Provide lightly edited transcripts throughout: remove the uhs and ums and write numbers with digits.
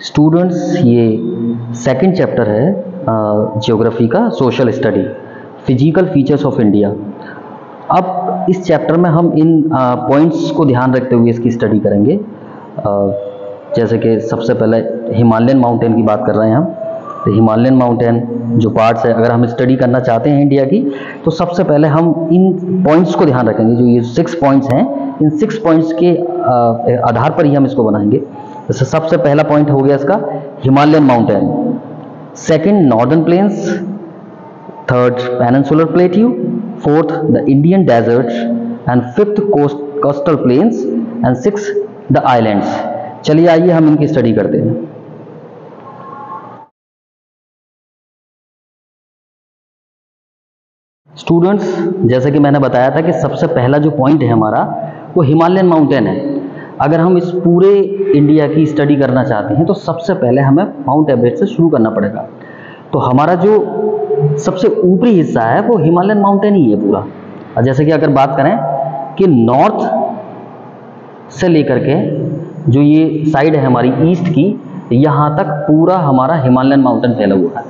Students, ये second chapter है geography का, social study, physical features of India. अब इस चैप्टर में हम इन पॉइंट्स को ध्यान रखते हुए इसकी स्टडी करेंगे। जैसे कि सबसे पहले हिमालयन माउंटेन की बात कर रहे हैं हम। तो हिमालयन माउंटेन जो पार्ट्स है, अगर हम स्टडी करना चाहते हैं इंडिया की, तो सबसे पहले हम इन पॉइंट्स को ध्यान रखेंगे। जो ये 6 पॉइंट्स हैं, इन 6 पॉइंट्स के आधार पर ही हम इसको बनाएंगे। जैसे सबसे पहला पॉइंट हो गया इसका Himalayan mountain, second northern plains, third peninsular plateau, fourth the Indian desert and fifth coastal plains and six the islands. चलिए आइए हम इनकी स्टडी करते हैं। स्टूडेंट्स, जैसे कि मैंने बताया था कि सबसे पहला जो पॉइंट है हमारा वो हिमालयन माउंटेन है। अगर हम इस पूरे इंडिया की स्टडी करना चाहते हैं तो सबसे पहले हमें माउंट एवरेस्ट से शुरू करना पड़ेगा। तो हमारा जो सबसे ऊपरी हिस्सा है वो हिमालयन माउंटेन ही है पूरा। और जैसे कि अगर बात करें कि नॉर्थ से लेकर के जो ये साइड है हमारी ईस्ट की, यहाँ तक पूरा हमारा हिमालयन माउंटेन फैला हुआ है।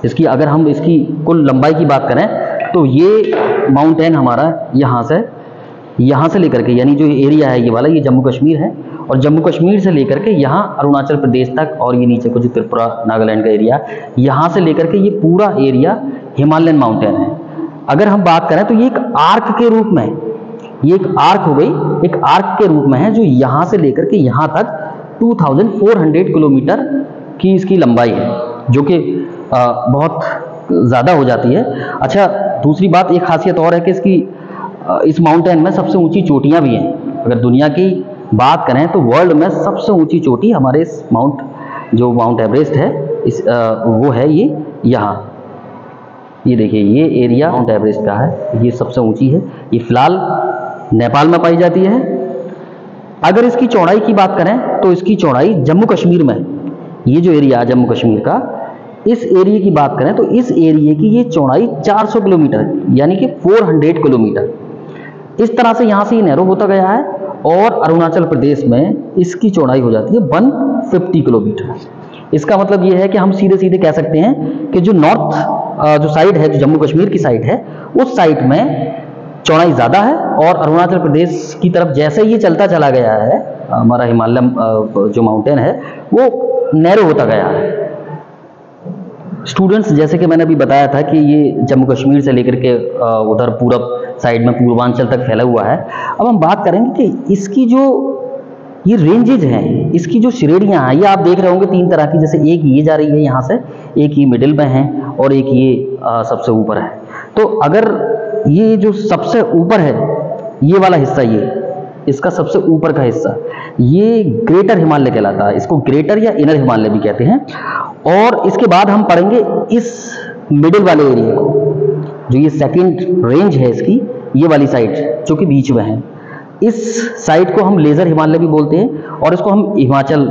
इसकी अगर हम इसकी कुल लंबाई की बात करें तो ये माउंटेन हमारा यहाँ से लेकर के, यानी जो एरिया है ये वाला, ये जम्मू कश्मीर है, और जम्मू कश्मीर से लेकर के यहाँ अरुणाचल प्रदेश तक, और ये नीचे कुछ त्रिपुरा नागालैंड का एरिया, यहाँ से लेकर के ये पूरा एरिया हिमालयन माउंटेन है। अगर हम बात करें तो ये एक आर्क के रूप में, ये एक आर्क हो गई, एक आर्क के रूप में है, जो यहाँ से लेकर के यहाँ तक 2400 किलोमीटर की इसकी लंबाई है, जो कि बहुत ज़्यादा हो जाती है। अच्छा, दूसरी बात, एक खासियत और है कि इस माउंटेन में सबसे ऊंची चोटियां भी हैं। अगर दुनिया की बात करें तो वर्ल्ड में सबसे ऊंची चोटी हमारे इस माउंट एवरेस्ट है, वो है ये यहाँ। ये देखिए, ये एरिया माउंट एवरेस्ट का है, ये सबसे ऊंची है। ये फिलहाल नेपाल में पाई जाती है। अगर इसकी चौड़ाई की बात करें तो इसकी चौड़ाई जम्मू कश्मीर में, ये जो एरिया है जम्मू कश्मीर का, इस एरिया की बात करें तो इस एरिया की ये चौड़ाई 400 किलोमीटर, यानी कि 400 किलोमीटर। इस तरह से यहाँ से ये नैरो होता गया है, और अरुणाचल प्रदेश में इसकी चौड़ाई हो जाती है 150 किलोमीटर। इसका मतलब ये है कि हम सीधे सीधे कह सकते हैं कि जो नॉर्थ जो साइड है, जो जम्मू कश्मीर की साइड है, उस साइड में चौड़ाई ज़्यादा है, और अरुणाचल प्रदेश की तरफ जैसे ये चलता चला गया है, हमारा हिमालयन जो माउंटेन है वो नैरो होता गया है। स्टूडेंट्स, जैसे कि मैंने अभी बताया था कि ये जम्मू कश्मीर से लेकर के उधर पूरब साइड में पूर्वांचल तक फैला हुआ है। अब हम बात करेंगे कि इसकी जो ये रेंजेज हैं, इसकी जो श्रेणियां हैं, ये आप देख रहे होंगे 3 तरह की। जैसे एक ये जा रही है यहाँ से, एक ये मिडिल में है, और एक ये सबसे ऊपर है। तो अगर ये जो सबसे ऊपर है, ये वाला हिस्सा, ये इसका सबसे ऊपर का हिस्सा, ये ग्रेटर हिमालय कहलाता है। इसको ग्रेटर या इनर हिमालय भी कहते हैं। और इसके बाद हम पढ़ेंगे इस मिडिल वाले एरिया को, जो ये सेकंड रेंज है इसकी, ये वाली साइड जो कि बीच में है, इस साइड को हम लेजर हिमालय भी बोलते हैं, और इसको हम हिमाचल,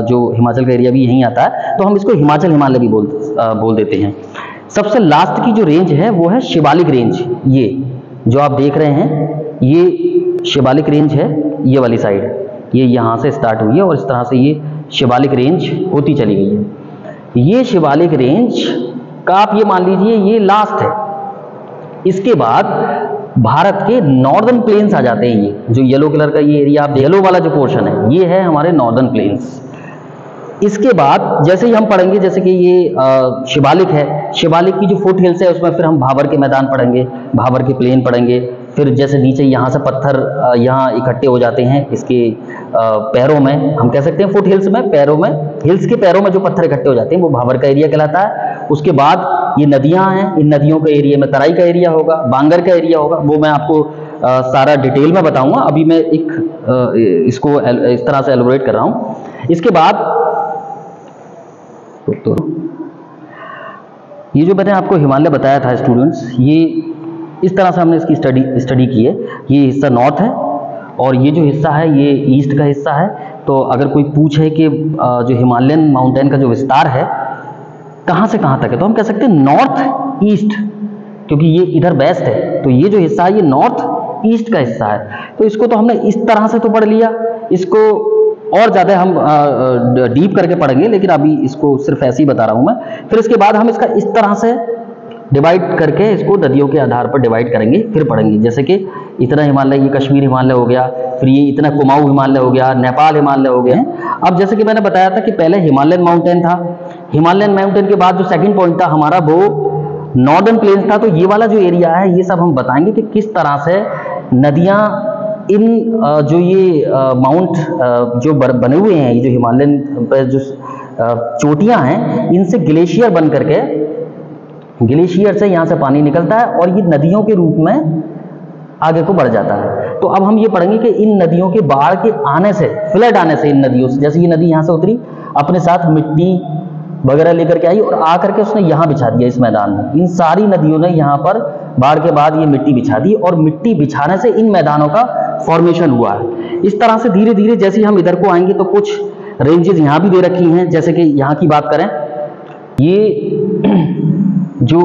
जो हिमाचल का एरिया भी यहीं आता है, तो हम इसको हिमाचल हिमालय भी बोल देते हैं। सबसे लास्ट की जो रेंज है वो है शिवालिक रेंज। ये जो आप देख रहे हैं, ये शिवालिक रेंज है, ये वाली साइड, ये यहाँ से स्टार्ट हुई है, और इस तरह से ये शिवालिक रेंज होती चली गई है। ये शिवालिक रेंज का आप ये मान लीजिए ये लास्ट है। इसके बाद भारत के नॉर्दर्न प्लेन्स आ जाते हैं। ये जो येलो कलर का ये एरिया, आप येलो वाला जो पोर्शन है, ये है हमारे नॉर्दर्न प्लेन्स। इसके बाद जैसे ही हम पढ़ेंगे, जैसे कि ये शिवालिक है, शिवालिक की जो फुट हिल्स है उसमें फिर हम भाबर के मैदान पढ़ेंगे, भाबर के प्लेन पढ़ेंगे। फिर जैसे नीचे यहाँ से पत्थर यहाँ इकट्ठे हो जाते हैं इसके पैरों में, हम कह सकते हैं फुट हिल्स में, पैरों में, हिल्स के पैरों में जो पत्थर इकट्ठे हो जाते हैं वो भाबर का एरिया कहलाता है। उसके बाद ये नदियाँ हैं, इन नदियों के एरिया में तराई का एरिया होगा, बांगर का एरिया होगा, वो मैं आपको सारा डिटेल में बताऊंगा। अभी मैं इसको इस तरह से एलोबरेट कर रहा हूँ। इसके बाद तो ये जो मैंने आपको हिमालय बताया था स्टूडेंट्स, ये इस तरह से हमने इसकी स्टडी की है। ये हिस्सा नॉर्थ है, और ये जो हिस्सा है ये ईस्ट का हिस्सा है। तो अगर कोई पूछे कि जो हिमालयन माउंटेन का जो विस्तार है कहाँ से कहाँ तक है, तो हम कह सकते हैं नॉर्थ ईस्ट, क्योंकि ये इधर वेस्ट है, तो ये जो हिस्सा है ये नॉर्थ ईस्ट का हिस्सा है। तो इसको तो हमने इस तरह से तो पढ़ लिया, इसको और ज़्यादा हम डीप करके पढ़ेंगे, लेकिन अभी इसको सिर्फ ऐसे ही बता रहा हूँ मैं। फिर इसके बाद हम इसका इस तरह से डिवाइड करके इसको नदियों के आधार पर डिवाइड करेंगे, फिर पढ़ेंगे। जैसे कि इतना हिमालय, ये कश्मीर हिमालय हो गया, फिर ये इतना कुमाऊं हिमालय हो गया, नेपाल हिमालय हो गया। अब जैसे कि मैंने बताया था कि पहले हिमालयन माउंटेन था, हिमालयन माउंटेन के बाद जो सेकंड पॉइंट था हमारा वो नॉर्दर्न प्लेन्स था। तो ये वाला जो एरिया है ये सब हम बताएंगे कि किस तरह से नदियां इन जो ये माउंट जो बने हुए हैं, ये जो हिमालयन पर जो चोटियां हैं, इनसे ग्लेशियर बन करके, ग्लेशियर से यहाँ से पानी निकलता है और ये नदियों के रूप में आगे को बढ़ जाता है। तो अब हम ये पढ़ेंगे कि इन नदियों के बाढ़ के आने से, फ्लड आने से, इन नदियों से, जैसे ये नदी यहाँ से उतरी, अपने साथ मिट्टी वगैरह लेकर के आई और आकर के उसने यहाँ बिछा दिया इस मैदान में। इन सारी नदियों ने यहाँ पर बाढ़ के बाद ये मिट्टी बिछा दी और मिट्टी बिछाने से इन मैदानों का फॉर्मेशन हुआ है। इस तरह से धीरे धीरे जैसे हम इधर को आएंगे तो कुछ रेंजेस यहाँ भी दे रखी हैं। जैसे कि यहाँ की बात करें, ये जो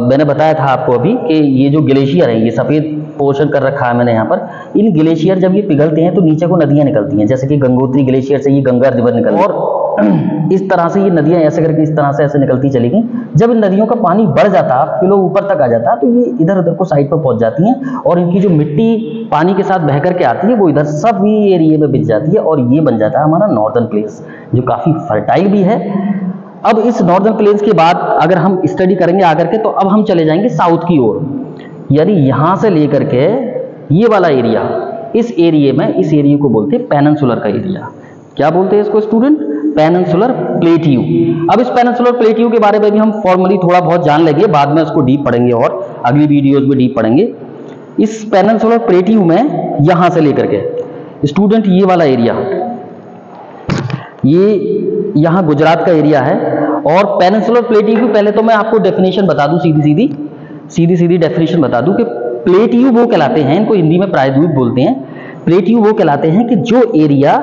मैंने बताया था आपको अभी कि ये जो ग्लेशियर है, ये सफ़ेद पोर्शन कर रखा है मैंने यहाँ पर, इन ग्लेशियर जब ये पिघलते हैं तो नीचे को नदियाँ निकलती हैं। जैसे कि गंगोत्री ग्लेशियर से ये गंगा रिवर निकल, और इस तरह से ये नदियाँ ऐसे करके इस तरह से ऐसे निकलती चली गई। जब इन नदियों का पानी बढ़ जाता, किलो ऊपर तक आ जाता, तो ये इधर उधर को साइड पर पहुंच जाती हैं और इनकी जो मिट्टी पानी के साथ बह करके आती है वो इधर सब भी एरिया में बिछ जाती है और ये बन जाता है हमारा नॉर्दर्न प्लेन्स, जो काफ़ी फर्टाइल भी है। अब इस नॉर्दर्न प्लेन्स के बाद अगर हम स्टडी करेंगे आकर के, तो अब हम चले जाएंगे साउथ की ओर, यानी यहाँ से लेकर के ये वाला एरिया, इस एरिया में, इस एरिया को बोलते हैं पेनिनसुलर का एरिया। क्या बोलते हैं इसको स्टूडेंट? Peninsular plateau. अब इस पेनिनसुलर प्लेट्यू के बारे में भी हम फॉर्मली थोड़ा बहुत जान लेंगे, बाद में उसको डीप पढ़ेंगे और अगली वीडियोज में डीप पढ़ेंगे। इस पेनिनसुलर प्लेट्यू में यहाँ से लेकर के स्टूडेंट ये वाला एरिया, ये यहाँ गुजरात का एरिया है। और पेनिनसुलर प्लेट्यू की पहले तो मैं आपको डेफिनेशन बता दूं, सीधी सीधी डेफिनेशन बता दूं कि प्लेट्यू वो कहलाते हैं, इनको हिंदी में प्रायद्वीप बोलते हैं। प्लेट्यू वो कहलाते हैं कि जो एरिया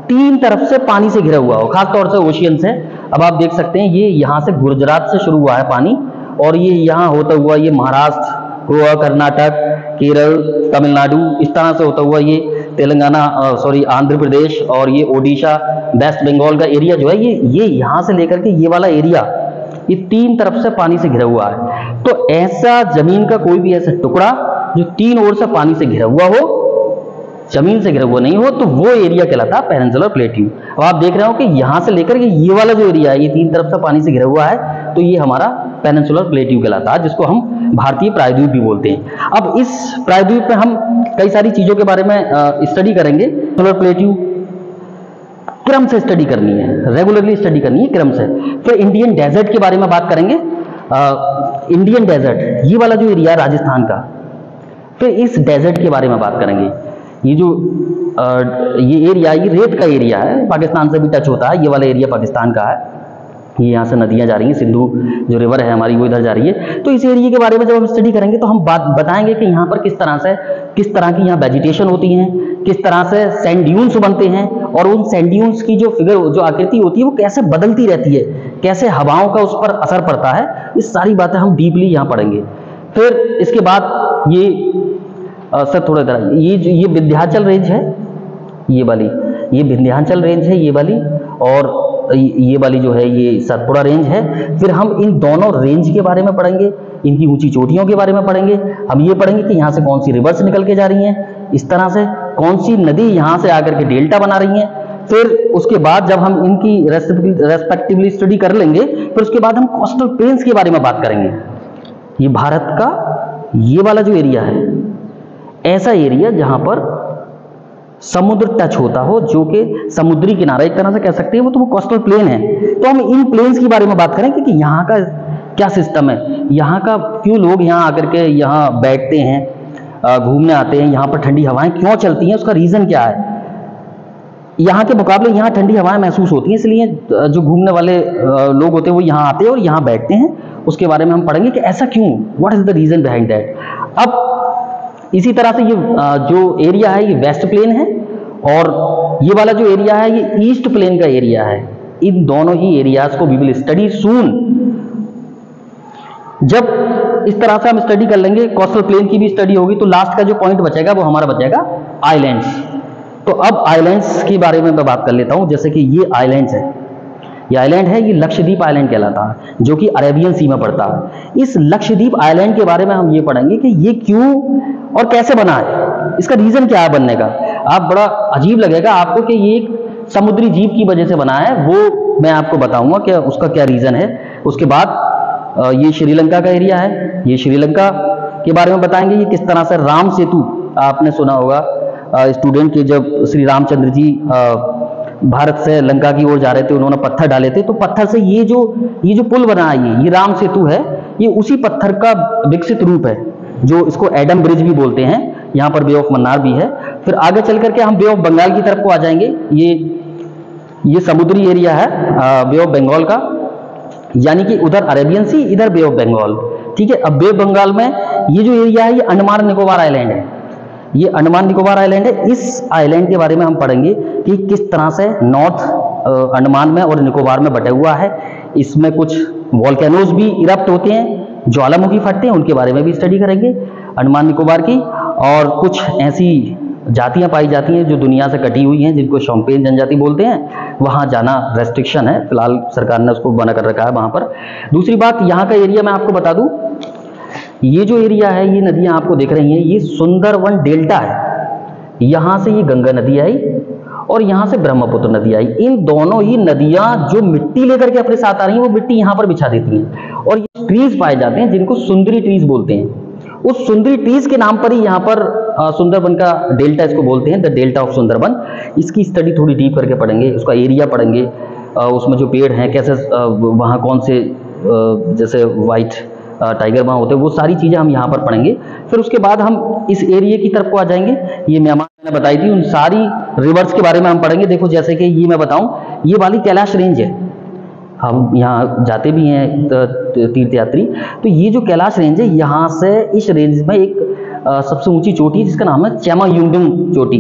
तीन तरफ से पानी से घिरा हुआ हो, खासतौर से ओशियन से। अब आप देख सकते हैं ये यहाँ से गुजरात से शुरू हुआ है पानी और ये यहाँ होता हुआ ये महाराष्ट्र, गोवा, कर्नाटक, केरल, तमिलनाडु, इस तरह से होता हुआ ये तेलंगाना, आंध्र प्रदेश और ये ओडिशा, वेस्ट बंगाल का एरिया जो है, ये यहाँ से लेकर के ये वाला एरिया, ये तीन तरफ से पानी से घिरा हुआ है। तो ऐसा जमीन का कोई भी ऐसा टुकड़ा जो तीन ओर से पानी से घिरा हुआ हो, जमीन से घिरा हुआ नहीं हो, तो वो एरिया कहलाता है पेनिनसुलर प्लेट्यू। अब आप देख रहे हो कि यहाँ से लेकर के ये वाला जो एरिया है, ये तीन तरफ से पानी से घिरा हुआ है, तो ये हमारा पेनिनसुलर प्लेट्यू कहलाता है, जिसको हम भारतीय प्रायद्वीप भी बोलते हैं। अब इस प्रायद्वीप में हम कई सारी चीजों के बारे में स्टडी करेंगे। पेनिनसुलर प्लेट्यू क्रम से स्टडी करनी है, रेगुलरली स्टडी करनी है क्रम से। फिर इंडियन डेजर्ट के बारे में बात करेंगे। इंडियन डेजर्ट, ये वाला जो एरिया है राजस्थान का, फिर इस डेजर्ट के बारे में बात करेंगे। ये जो ये एरिया, ये रेत का एरिया है, पाकिस्तान से भी टच होता है। ये वाला एरिया पाकिस्तान का है, ये यहाँ से नदियाँ जा रही हैं, सिंधु जो रिवर है हमारी वो इधर जा रही है। तो इस एरिया के बारे में जब हम स्टडी करेंगे तो हम बात बताएंगे कि यहाँ पर किस तरह की यहाँ वेजिटेशन होती है, किस तरह से सैंड ड्यून्स बनते हैं और उन सैंड ड्यून्स की जो फिगर, जो आकृति होती है वो कैसे बदलती रहती है, कैसे हवाओं का उस पर असर पड़ता है। ये सारी बातें हम डीपली यहाँ पढ़ेंगे। फिर इसके बाद ये सर थोड़ा इधर, ये विंध्याचल रेंज है, ये वाली, ये विंध्याचल रेंज है ये वाली, और ये वाली जो है ये सतपुड़ा रेंज है। फिर हम इन दोनों रेंज के बारे में पढ़ेंगे, इनकी ऊंची चोटियों के बारे में पढ़ेंगे। हम ये पढ़ेंगे कि यहाँ से कौन सी रिवर्स निकल के जा रही हैं, इस तरह से कौन सी नदी यहाँ से आकर के डेल्टा बना रही हैं। फिर उसके बाद जब हम इनकी रेस्पेक्टिवली स्टडी कर लेंगे, फिर उसके बाद हम कोस्टल प्लेन्स के बारे में बात करेंगे। ये भारत का ये वाला जो एरिया है, ऐसा एरिया जहां पर समुद्र टच होता हो, जो कि समुद्री किनारा एक तरह से कह सकते हैं, वो कोस्टल प्लेन है। तो हम इन प्लेन्स के बारे में बात करेंगे कि यहाँ का क्या सिस्टम है, यहाँ का क्यों लोग यहाँ आकर के यहाँ बैठते हैं, घूमने आते हैं, यहाँ पर ठंडी हवाएं क्यों चलती हैं, उसका रीजन क्या है। यहाँ के मुकाबले यहाँ ठंडी हवाएं महसूस होती हैं, इसलिए जो घूमने वाले लोग होते हैं वो यहाँ आते हैं और यहाँ बैठते हैं। उसके बारे में हम पढ़ेंगे कि ऐसा क्यों, what is the reason behind that. अब इसी तरह से ये जो एरिया है ये वेस्ट प्लेन है और ये वाला जो एरिया है ये ईस्ट प्लेन का एरिया है। इन दोनों ही एरियाज को वी विल स्टडी सून। जब इस तरह से हम स्टडी कर लेंगे, कोस्टल प्लेन की भी स्टडी होगी, तो लास्ट का जो पॉइंट बचेगा वो हमारा बचेगा आइलैंड्स। तो अब आइलैंड्स के बारे में मैं बात कर लेता हूं। जैसे कि ये आइलैंड्स है, ये आइलैंड है, ये लक्षद्वीप आइलैंड कहलाता है, जो कि अरेबियन सी में पड़ता है। इस लक्षद्वीप आइलैंड के बारे में हम ये पढ़ेंगे कि ये क्यों और कैसे बना है, इसका रीजन क्या है बनने का। आप बड़ा अजीब लगेगा आपको कि ये एक समुद्री जीव की वजह से बना है, वो मैं आपको बताऊंगा कि उसका क्या रीजन है। उसके बाद ये श्रीलंका का एरिया है, ये श्रीलंका के बारे में बताएंगे। ये किस तरह से राम सेतु, आपने सुना होगा स्टूडेंट के, जब श्री रामचंद्र जी भारत से लंका की ओर जा रहे थे, उन्होंने पत्थर डाले थे, तो पत्थर से ये जो पुल बना है, ये राम सेतु है, ये उसी पत्थर का विकसित रूप है, जो इसको एडम ब्रिज भी बोलते हैं। यहाँ पर बे ऑफ मन्नार भी है। फिर आगे चल करके हम बे ऑफ बंगाल की तरफ को आ जाएंगे। ये समुद्री एरिया है बे ऑफ बंगाल का, यानी कि उधर अरेबियन सी, इधर बे ऑफ बंगाल। ठीक है, अब बे ऑफ बंगाल में ये जो एरिया है, ये अंडमान निकोबार आइलैंड है, ये अंडमान निकोबार आइलैंड है। इस आइलैंड के बारे में हम पढ़ेंगे कि किस तरह से नॉर्थ अंडमान में और निकोबार में बटा हुआ है। इसमें कुछ वॉल्केनोज भी इरप्ट होते हैं, ज्वालामुखी फटते हैं, उनके बारे में भी स्टडी करेंगे अंडमान निकोबार की। और कुछ ऐसी जातियां पाई जाती हैं जो दुनिया से कटी हुई हैं, जिनको शोम्पेन जनजाति बोलते हैं, वहां जाना रेस्ट्रिक्शन है, फिलहाल सरकार ने उसको बना कर रखा है वहां पर। दूसरी बात, यहाँ का एरिया मैं आपको बता दूं, ये जो एरिया है, ये नदियां आपको दिख रही हैं, ये सुंदरवन डेल्टा है। यहां से ये गंगा नदी आई और यहां से ब्रह्मपुत्र नदी आई। इन दोनों ही नदियां जो मिट्टी लेकर के अपने साथ आ रही हैं, वो मिट्टी यहां पर बिछा देती हैं। और ये ट्रीज पाए जाते हैं जिनको सुंदरी ट्रीज बोलते हैं। उस सुंदरी ट्रीज के नाम पर ही यहाँ पर सुंदरबन का डेल्टा इसको बोलते हैं, द डेल्टा ऑफ सुंदरबन। इसकी स्टडी थोड़ी डीप करके पढ़ेंगे, उसका एरिया पढ़ेंगे, उसमें जो पेड़ हैं कैसे, वहाँ कौन से जैसे वाइट टाइगर वहाँ होते हैं, वो सारी चीज़ें हम यहाँ पर पढ़ेंगे। फिर उसके बाद हम इस एरिया की तरफ को आ जाएंगे। ये म्यांमार मैंने बताई थी, उन सारी रिवर्स के बारे में हम पढ़ेंगे। देखो जैसे कि ये मैं बताऊँ, ये वाली कैलाश रेंज है, हम यहाँ जाते भी हैं तीर्थ यात्री, तो ये जो कैलाश रेंज है, यहाँ से इस रेंज में एक सबसे ऊंची चोटी जिसका नाम है चेमायुंडुंग चोटी,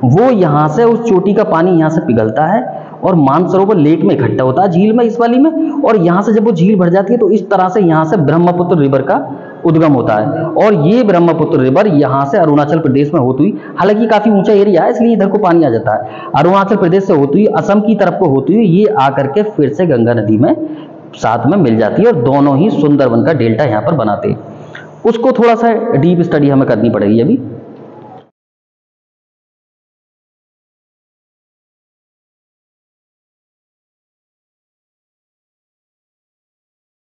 वो यहाँ से उस चोटी का पानी यहाँ से पिघलता है और मानसरोवर लेक में इकट्ठा होता है, झील में, इस वाली में। और यहाँ से जब वो झील भर जाती है तो इस तरह से यहाँ से ब्रह्मपुत्र रिवर का उद्गम होता है। और ये ब्रह्मपुत्र रिवर यहाँ से अरुणाचल प्रदेश में होती हुई, हालांकि काफी ऊंचा एरिया है इसलिए इधर को पानी आ जाता है, अरुणाचल प्रदेश से होती हुई असम की तरफ को होती हुई ये आकर के फिर से गंगा नदी में साथ में मिल जाती है और दोनों ही सुंदरवन का डेल्टा यहाँ पर बनाते हैं। उसको थोड़ा सा डीप स्टडी हमें करनी पड़ेगी अभी।